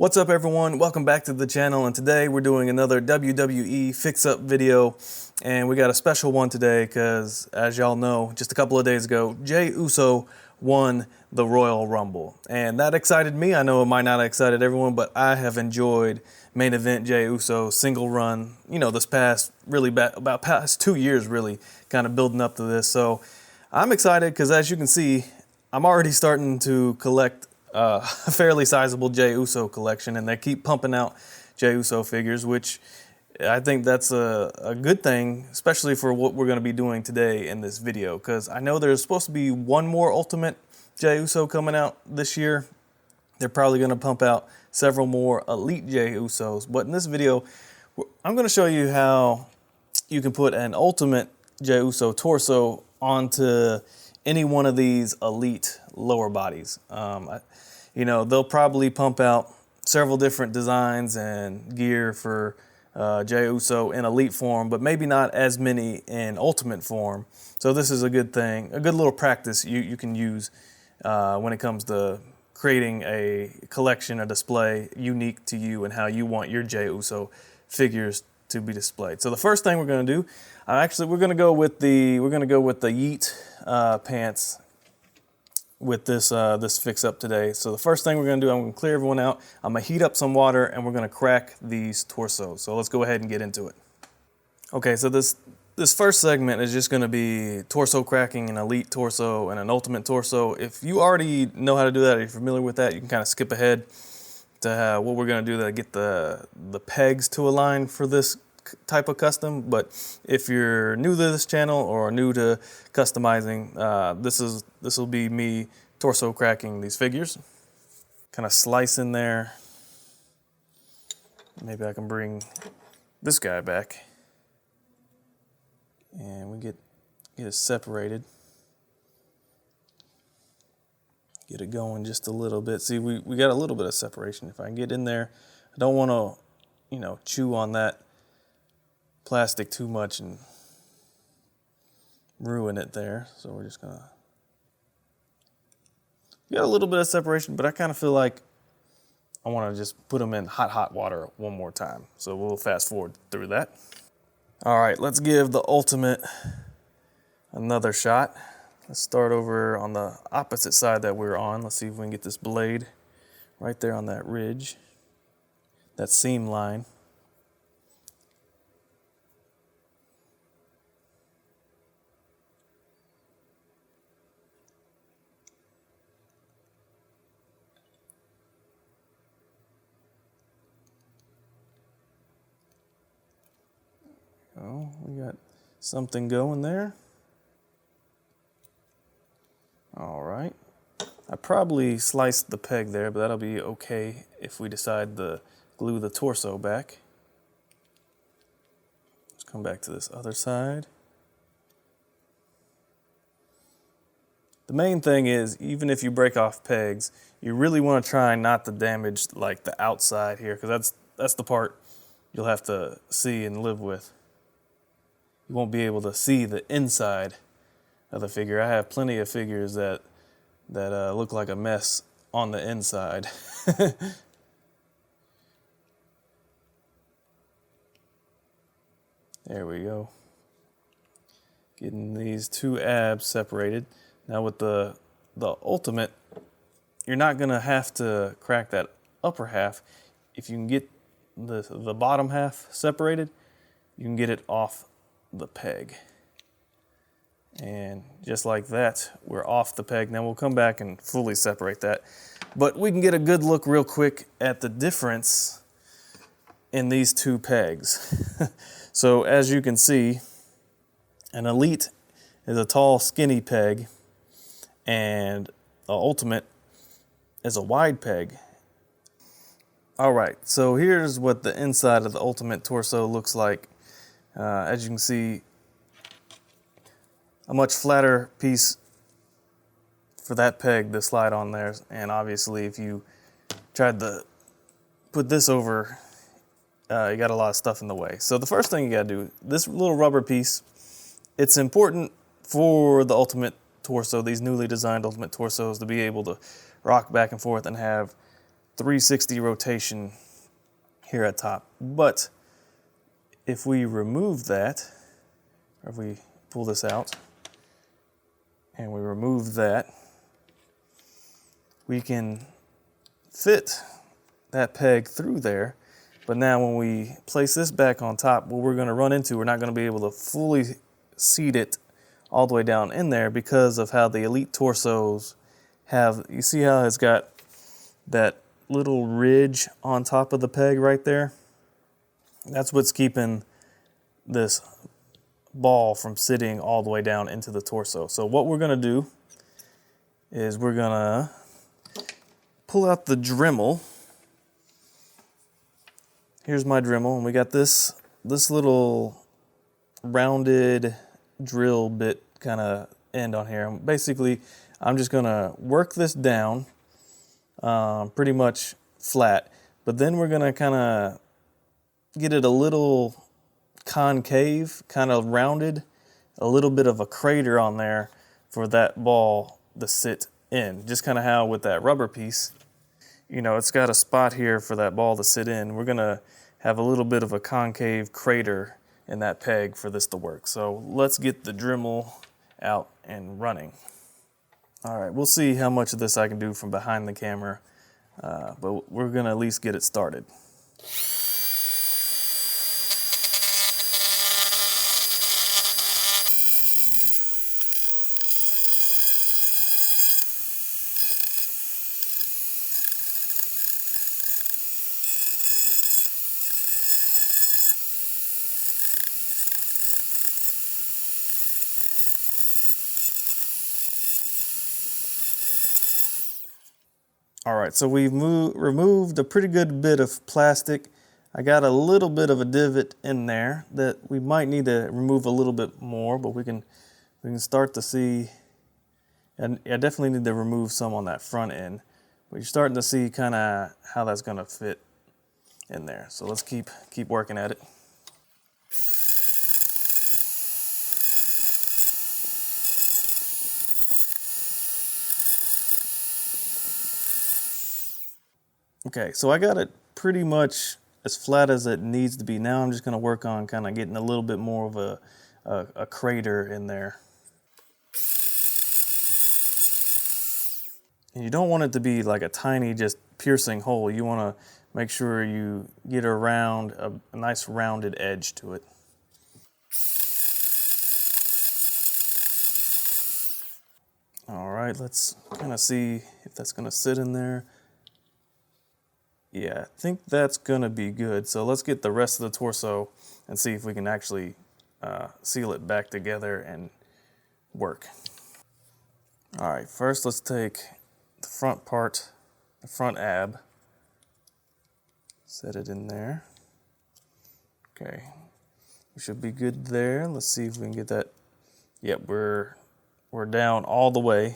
What's up everyone, welcome back to the channel, and today we're doing another WWE fix-up video, and we got a special one today because, as y'all know, just a couple of days ago, Jey Uso won the Royal Rumble, and that excited me. I know it might not have excited everyone, but I have enjoyed main event Jey Uso single run, this past, about past 2 years really, kind of building up to this. So I'm excited because, as you can see, I'm already starting to collect a fairly sizable Jey Uso collection, and they keep pumping out Jey Uso figures, which I think that's a good thing, especially for what we're going to be doing today in this video, because I know there's supposed to be one more Ultimate Jey Uso coming out this year. They're probably going to pump out several more Elite Jey Usos, but in this video, I'm going to show you how you can put an Ultimate Jey Uso torso onto any one of these Elite lower bodies. They'll probably pump out several different designs and gear for Jey Uso in Elite form, but maybe not as many in Ultimate form. So this is a good thing, a good little practice you can use when it comes to creating a collection, a display unique to you and how you want your Jey Uso figures to be displayed. So the first thing we're going to do, we're going to go with the Yeet pants with this fix up today. So the first thing we're going to do, I'm going to clear everyone out. I'm going to heat up some water and we're going to crack these torsos. So let's go ahead and get into it. Okay, so this first segment is just going to be torso cracking, an Elite torso and an Ultimate torso. If you already know how to do that, or you're familiar with that, you can kind of skip ahead to what we're going to do to get the pegs to align for this type of custom. But if you're new to this channel or new to customizing, this will be me torso cracking these figures. Kind of slice in there. Maybe I can bring this guy back, and we get it separated. Get it going just a little bit. See, we got a little bit of separation. If I can get in there, I don't want to, chew on that plastic too much and ruin it there. So we're just gonna get a little bit of separation, but I kind of feel like I want to just put them in hot water one more time. So we'll fast forward through that. All right, let's give the Ultimate another shot. Let's start over on the opposite side that we're on. Let's see if we can get this blade right there on that ridge, that seam line. Oh, we got something going there. All right. I probably sliced the peg there, but that'll be okay if we decide to glue the torso back. Let's come back to this other side. The main thing is, even if you break off pegs, you really want to try not to damage like the outside here, because that's the part you'll have to see and live with. You won't be able to see the inside of the figure. I have plenty of figures that look like a mess on the inside. There we go. Getting these two abs separated. Now with the Ultimate, you're not gonna have to crack that upper half. If you can get the bottom half separated, you can get it off the peg. And just like that, we're off the peg. Now we'll come back and fully separate that. But we can get a good look real quick at the difference in these two pegs. So as you can see, an Elite is a tall, skinny peg, and the Ultimate is a wide peg. All right, so here's what the inside of the Ultimate torso looks like. As you can see, a much flatter piece for that peg to slide on there. And obviously, if you tried to put this over, you got a lot of stuff in the way. So the first thing you gotta do, this little rubber piece, it's important for the Ultimate torso, these newly designed Ultimate torsos, to be able to rock back and forth and have 360 rotation here at top. But if we remove that, or if we pull this out and we remove that, we can fit that peg through there. But now when we place this back on top, what we're gonna run into, we're not gonna be able to fully seat it all the way down in there because of how the Elite torsos have, you see how it's got that little ridge on top of the peg right there? That's what's keeping this ball from sitting all the way down into the torso. So what we're gonna do is we're gonna pull out the Dremel. Here's my Dremel, and we got this little rounded drill bit kind of end on here. Basically, I'm just gonna work this down pretty much flat, but then we're gonna kind of get it a little concave, kind of rounded, a little bit of a crater on there for that ball to sit in. Just kind of how with that rubber piece, you know, it's got a spot here for that ball to sit in. We're gonna have a little bit of a concave crater in that peg for this to work. So let's get the Dremel out and running. All right, we'll see how much of this I can do from behind the camera, but we're gonna at least get it started. All right, so we've removed a pretty good bit of plastic. I got a little bit of a divot in there that we might need to remove a little bit more, but we can start to see, and I definitely need to remove some on that front end, but you're starting to see kind of how that's gonna fit in there. So let's keep working at it. Okay, so I got it pretty much as flat as it needs to be. Now I'm just gonna work on kind of getting a little bit more of a crater in there. And you don't want it to be like a tiny, just piercing hole. You wanna make sure you get around a nice rounded edge to it. All right, let's kind of see if that's gonna sit in there. Yeah, I think that's gonna be good. So let's get the rest of the torso and see if we can actually seal it back together and work. All right, first let's take the front part, the front ab, set it in there. Okay, we should be good there. Let's see if we can get that. Yep, we're down all the way.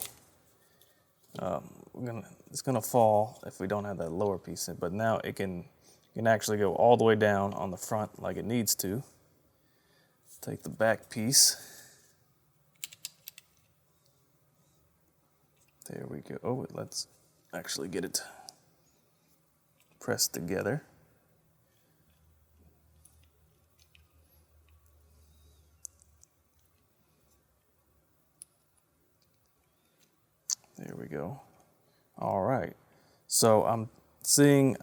It's gonna fall if we don't have that lower piece in, but now it can actually go all the way down on the front like it needs to. Take the back piece. There we go. Oh, let's actually get it pressed together. There we go. All right. So I'm seeing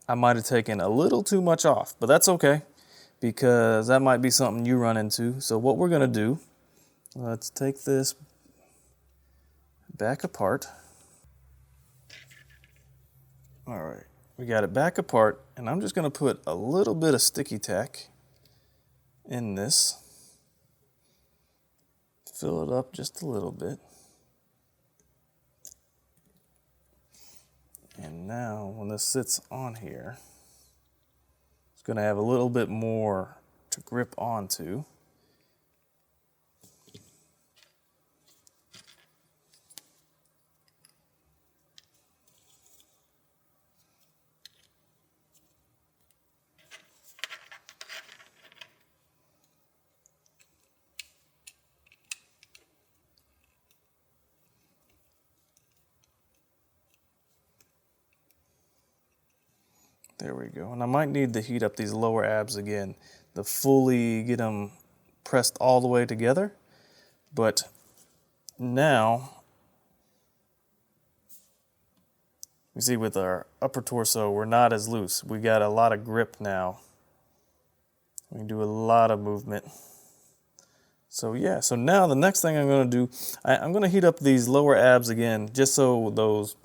I might have taken a little too much off, but that's okay because that might be something you run into. So what we're gonna do, let's take this back apart. All right, we got it back apart, and I'm just gonna put a little bit of sticky tack in this. Fill it up just a little bit. And now when this sits on here, it's gonna have a little bit more to grip onto. There we go. And I might need to heat up these lower abs again to fully get them pressed all the way together. But now, you see with our upper torso, we're not as loose. We got a lot of grip now. We can do a lot of movement. So yeah, so now the next thing I'm going to do, I'm going to heat up these lower abs again, just so those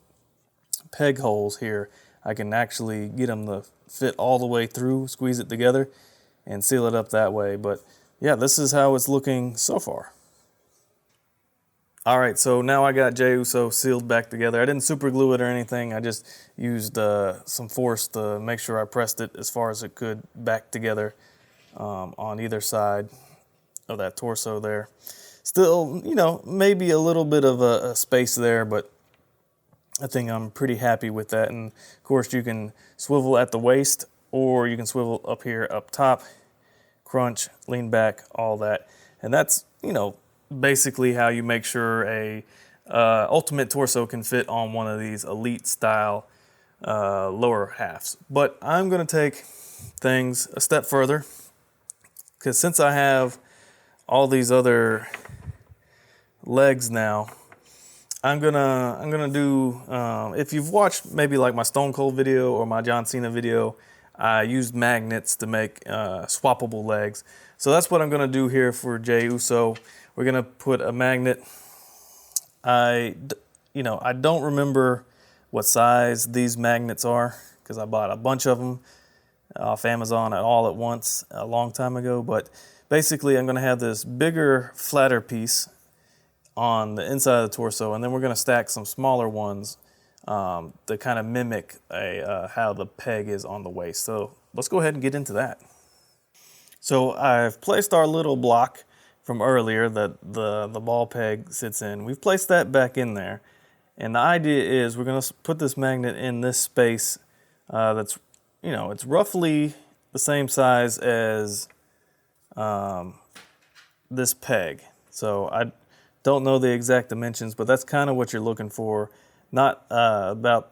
peg holes here, I can actually get them to fit all the way through, squeeze it together, and seal it up that way. But yeah, this is how it's looking so far. All right, so now I got Jey Uso sealed back together. I didn't super glue it or anything. I just used some force to make sure I pressed it as far as it could back together on either side of that torso there. Still, you know, maybe a little bit of a space there, but I think I'm pretty happy with that. And of course, you can swivel at the waist, or you can swivel up here, up top, crunch, lean back, all that. And that's, you know, basically how you make sure a ultimate torso can fit on one of these elite style lower halves. But I'm going to take things a step further, because since I have all these other legs now, I'm gonna do, if you've watched maybe like my Stone Cold video or my John Cena video, I used magnets to make swappable legs. So that's what I'm gonna do here for Jey Uso. We're gonna put a magnet. I don't remember what size these magnets are, because I bought a bunch of them off Amazon all at once a long time ago. But basically, I'm going to have this bigger, flatter piece on the inside of the torso, and then we're going to stack some smaller ones to kind of mimic how the peg is on the waist. So let's go ahead and get into that. So I've placed our little block from earlier that the ball peg sits in. We've placed that back in there, and the idea is we're going to put this magnet in this space that's, you know, it's roughly the same size as this peg. So I don't know the exact dimensions, but that's kind of what you're looking for. Not about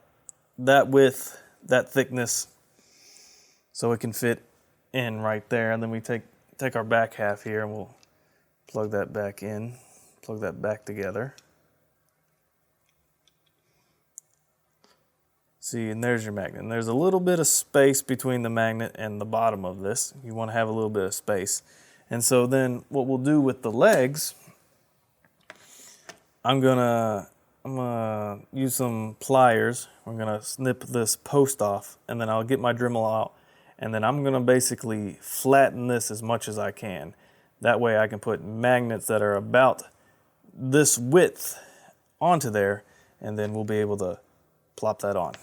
that width, that thickness, so it can fit in right there. And then we take our back half here and we'll plug that back in, plug that back together. See, and there's your magnet. And there's a little bit of space between the magnet and the bottom of this. You want to have a little bit of space. And so then what we'll do with the legs, I'm gonna use some pliers. We're gonna snip this post off, and then I'll get my Dremel out, and then I'm gonna basically flatten this as much as I can. That way I can put magnets that are about this width onto there, and then we'll be able to plop that on.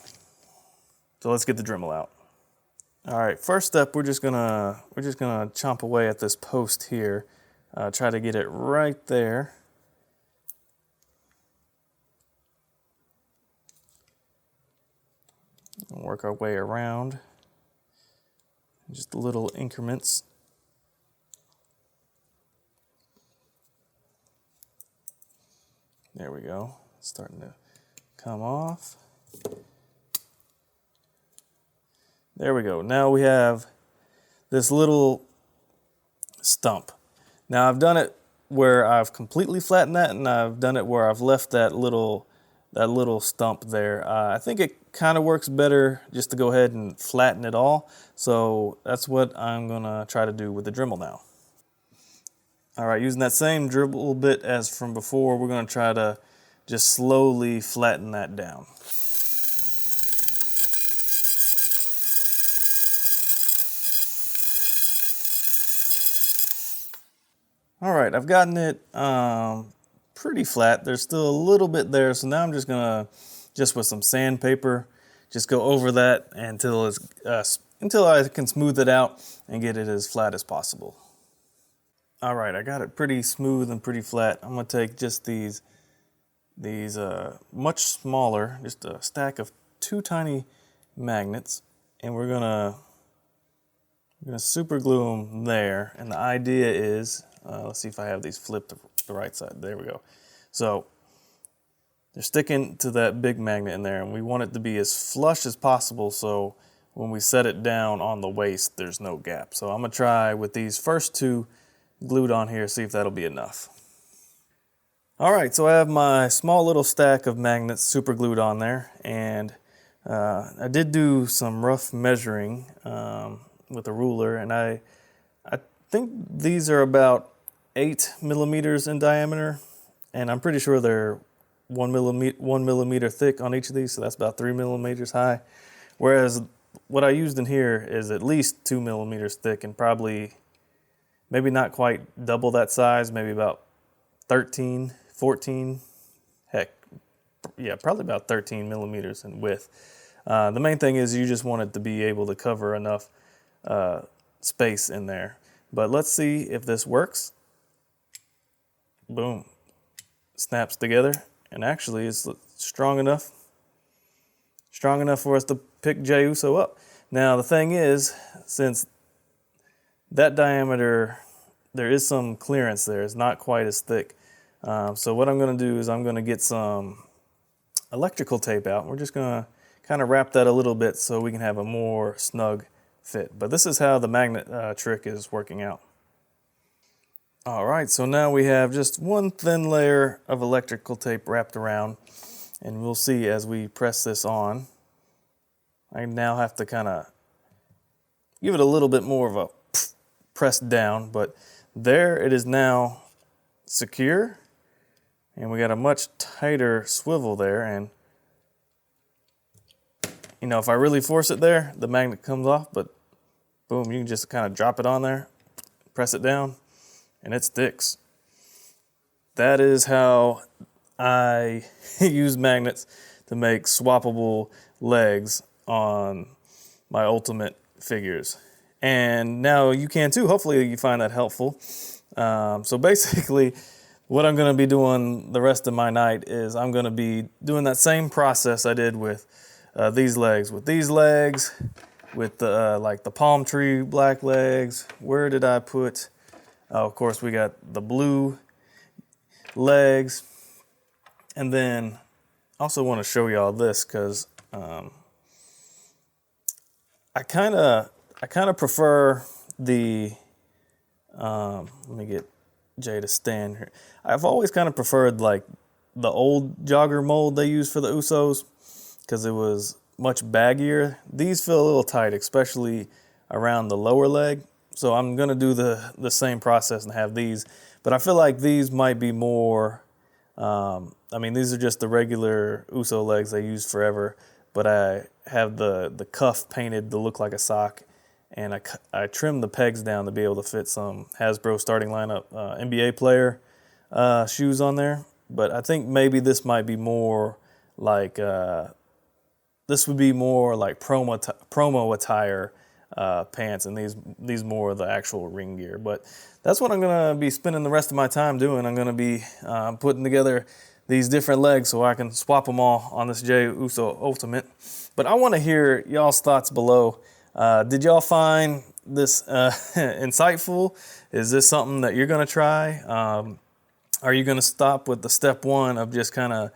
So let's get the Dremel out. All right, first step, we're just gonna chomp away at this post here. Try to get it right there. And work our way around. Just little increments. There we go. It's starting to come off. There we go. Now we have this little stump. Now I've done it where I've completely flattened that, and I've done it where I've left that little stump there. I think it kind of works better just to go ahead and flatten it all. So that's what I'm gonna try to do with the Dremel now. All right, using that same Dremel bit as from before, we're gonna try to just slowly flatten that down. All right, I've gotten it pretty flat. There's still a little bit there, so now I'm just gonna, just with some sandpaper, just go over that until I can smooth it out and get it as flat as possible. All right, I got it pretty smooth and pretty flat. I'm gonna take just these much smaller, just a stack of 2 tiny magnets, and we're gonna super glue them there. And the idea is, let's see if I have these flipped the right side. There we go. So they're sticking to that big magnet in there, and we want it to be as flush as possible. So when we set it down on the waist, there's no gap. So I'm gonna try with these first two glued on here, see if that'll be enough. All right, so I have my small little stack of magnets super glued on there, and I did do some rough measuring with a ruler, and I think these are about 8 millimeters in diameter, and I'm pretty sure they're 1 millimeter thick on each of these, so that's about 3 millimeters high. Whereas what I used in here is at least 2 millimeters thick and probably maybe not quite double that size, maybe about 13, 14, heck, yeah, probably about 13 millimeters in width. The main thing is you just want it to be able to cover enough space in there. But let's see if this works. Boom, snaps together, and actually it's strong enough for us to pick Jey Uso up. Now the thing is, since that diameter, there is some clearance there, it's not quite as thick. So what I'm gonna do is I'm gonna get some electrical tape out. We're just gonna kind of wrap that a little bit so we can have a more snug fit. But this is how the magnet trick is working out. All right, so now we have just one thin layer of electrical tape wrapped around, and we'll see as we press this on. I now have to kind of give it a little bit more of a press down, but there it is now secure, and we got a much tighter swivel there, and you know, if I really force it there, the magnet comes off, but boom, you can just kind of drop it on there, press it down, and it sticks. That is how I use magnets to make swappable legs on my Ultimate figures. And now you can too. Hopefully you find that helpful. So basically, what I'm gonna be doing the rest of my night is I'm gonna be doing that same process I did with these legs. With these legs, with the like the palm tree black legs. Where did I put? Oh, of course, we got the blue legs. And then I also want to show y'all this because I kind of prefer the, let me get Jay to stand here. I've always kind of preferred like the old jogger mold they used for the Usos because it was much baggier. These feel a little tight, especially around the lower leg. So I'm gonna do the same process and have these, but I feel like these might be more, I mean, these are just the regular Uso legs I used forever, but I have the cuff painted to look like a sock, and I trimmed the pegs down to be able to fit some Hasbro starting lineup NBA player shoes on there. But I think maybe this might be more like, this would be more like promo attire pants, and these more of the actual ring gear. But that's what I'm gonna be spending the rest of my time doing. I'm gonna be putting together these different legs so I can swap them all on this Jey Uso Ultimate. But I want to hear y'all's thoughts below. Did y'all find this insightful? Is this something that you're gonna try? Are you gonna stop with the step one of just kind of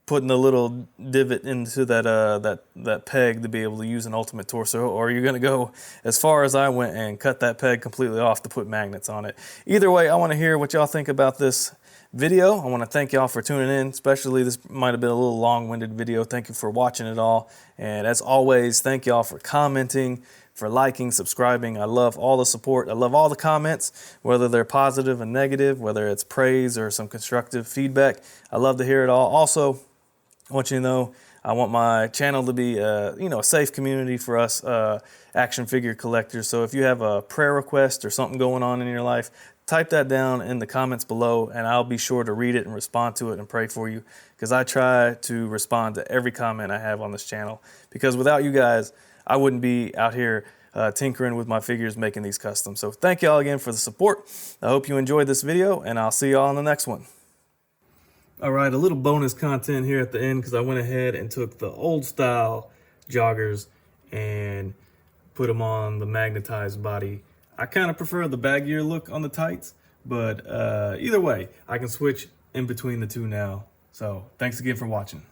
putting a little divot into that peg to be able to use an Ultimate torso, or are you gonna go as far as I went and cut that peg completely off to put magnets on it? Either way, I want to hear what y'all think about this video. I want to thank y'all for tuning in, especially this might have been a little long-winded video. Thank you for watching it all, and as always, thank y'all for commenting, for liking, subscribing. I love all the support. I love all the comments, whether they're positive and negative, whether it's praise or some constructive feedback. I love to hear it all. Also, I want you to know I want my channel to be a safe community for us action figure collectors. So if you have a prayer request or something going on in your life, type that down in the comments below, and I'll be sure to read it and respond to it and pray for you, because I try to respond to every comment I have on this channel, because without you guys, I wouldn't be out here tinkering with my figures, making these custom. So thank y'all again for the support. I hope you enjoyed this video, and I'll see y'all in the next one. All right, a little bonus content here at the end, because I went ahead and took the old style joggers and put them on the magnetized body. I kind of prefer the baggier look on the tights, but either way, I can switch in between the two now. So thanks again for watching.